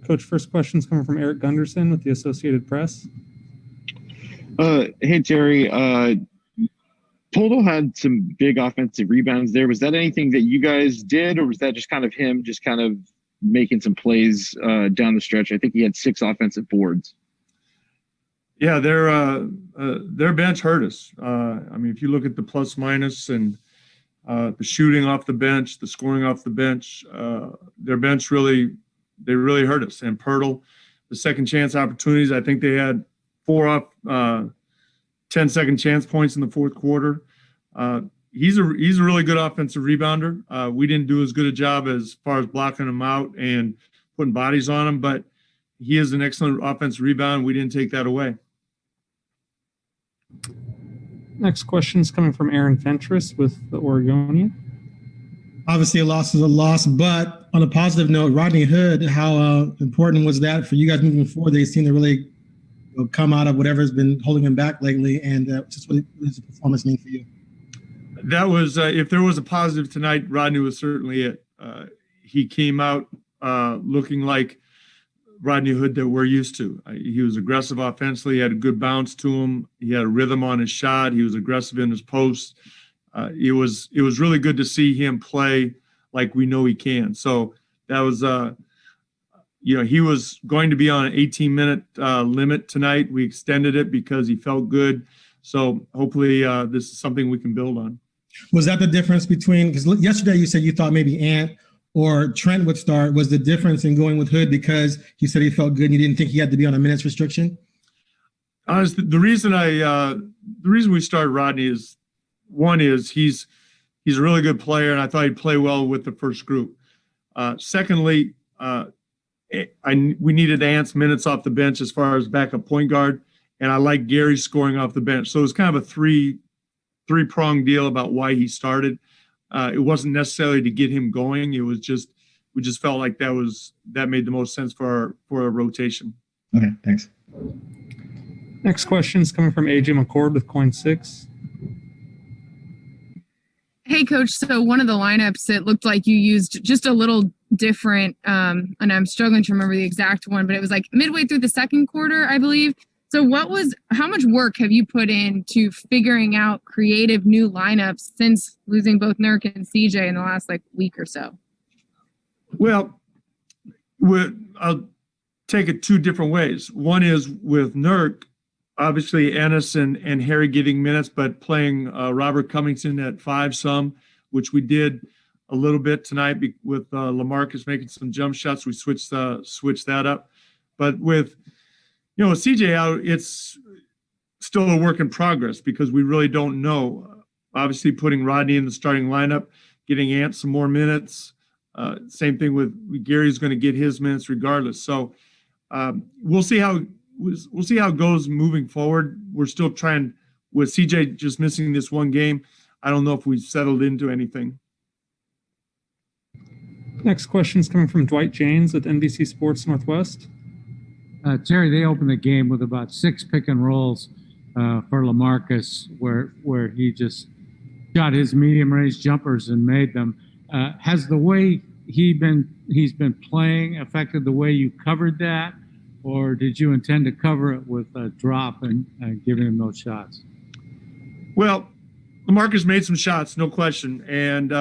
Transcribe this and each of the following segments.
Coach, first question's coming from Eric Gunderson with the Associated Press. Hey, Terry. Total had some big offensive rebounds there. Was that anything that you guys did, or was that just kind of him just kind of making some plays down the stretch? I think he had 6 offensive boards. Yeah, their bench hurt us. I mean, if you look at the plus minus and the shooting off the bench, the scoring off the bench, their bench really hurt us. And Pirtle, the second chance opportunities, I think they had 4 off 10 second chance points in the fourth quarter. He's a really good offensive rebounder. We didn't do as good a job as far as blocking him out and putting bodies on him, but he is an excellent offensive rebound. We didn't take that away. Next question is coming from Aaron Fentress with the Oregonian. Obviously, a loss is a loss, but on a positive note, Rodney Hood, how important was that for you guys moving forward? They seem to really come out of whatever's been holding him back lately, and just what does the performance mean for you? That was, if there was a positive tonight, Rodney was certainly it. He came out looking like Rodney Hood that we're used to. He was aggressive offensively. He had a good bounce to him. He had a rhythm on his shot. He was aggressive in his post. It was really good to see him play like we know he can. So that was, he was going to be on an 18-minute limit tonight. We extended it because he felt good. So hopefully this is something we can build on. Was that the difference between, because yesterday you said you thought maybe Ant or Trent would start, was the difference in going with Hood because he said he felt good and you didn't think he had to be on a minutes restriction? Honestly, the reason we started Rodney is, one is he's a really good player, and I thought he'd play well with the first group. Secondly, we needed Ant's minutes off the bench as far as backup point guard, and I like Gary scoring off the bench. So it was kind of a three-pronged deal about why he started. It wasn't necessarily to get him going. It was just, we just felt like that made the most sense for a rotation. Okay, thanks. Next question is coming from AJ McCord with Coin 6. Hey, Coach. So one of the lineups, it looked like you used just a little different, and I'm struggling to remember the exact one, but it was like midway through the second quarter, I believe. So how much work have you put into figuring out creative new lineups since losing both Nurk and CJ in the last week or so? Well, I'll take it 2 different ways. One is with Nurk, obviously Ennis and Harry getting minutes, but playing Robert Covington at 5 some, which we did a little bit tonight with LaMarcus making some jump shots. We switched that up. But with CJ out, it's still a work in progress because we really don't know. Obviously, putting Rodney in the starting lineup, getting Ant some more minutes. Same thing with Gary's going to get his minutes regardless. So we'll see how it goes moving forward. We're still trying with CJ just missing this one game. I don't know if we've settled into anything. Next question is coming from Dwight James with NBC Sports Northwest. Terry, they opened the game with about 6 pick and rolls for LaMarcus, where he just got his medium range jumpers and made them. Has the way he's been playing affected the way you covered that, or did you intend to cover it with a drop and giving him those shots? Well, LaMarcus made some shots, no question, and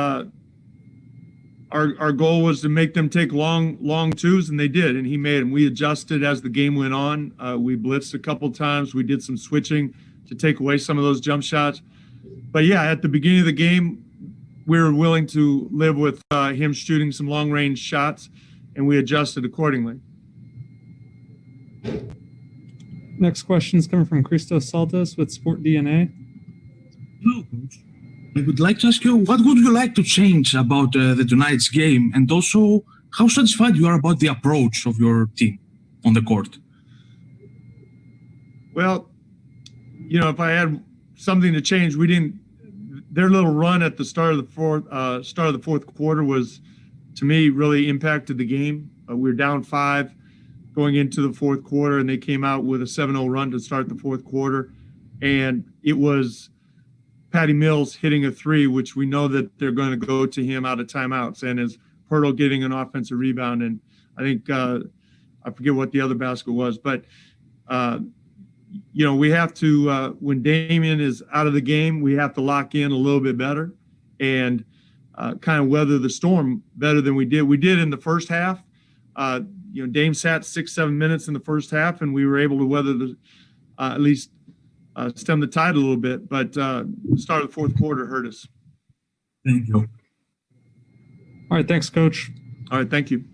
our goal was to make them take long twos, and they did, and he made them. We adjusted as the game went on. We blitzed a couple times. We did some switching to take away some of those jump shots. But yeah, at the beginning of the game, we were willing to live with him shooting some long-range shots, and we adjusted accordingly. Next question is coming from Christos Saltas with Sport DNA. Hello, Coach. I would like to ask you, what would you like to change about the tonight's game, and also how satisfied you are about the approach of your team on the court? Well, if I had something to change, their little run at the start of the fourth quarter was, to me, really impacted the game. We were down 5 going into the fourth quarter, and they came out with a 7-0 run to start the fourth quarter, and it was Patty Mills hitting a 3, which we know that they're going to go to him out of timeouts, and as Pirtle getting an offensive rebound. And I think I forget what the other basket was, but we have to when Damian is out of the game, we have to lock in a little bit better and kind of weather the storm better than we did. We did in the first half. Dame sat 6-7 minutes in the first half, and we were able to weather the at least stem the tide a little bit. But the start of the fourth quarter hurt us. Thank you. All right, thanks, Coach. All right, thank you.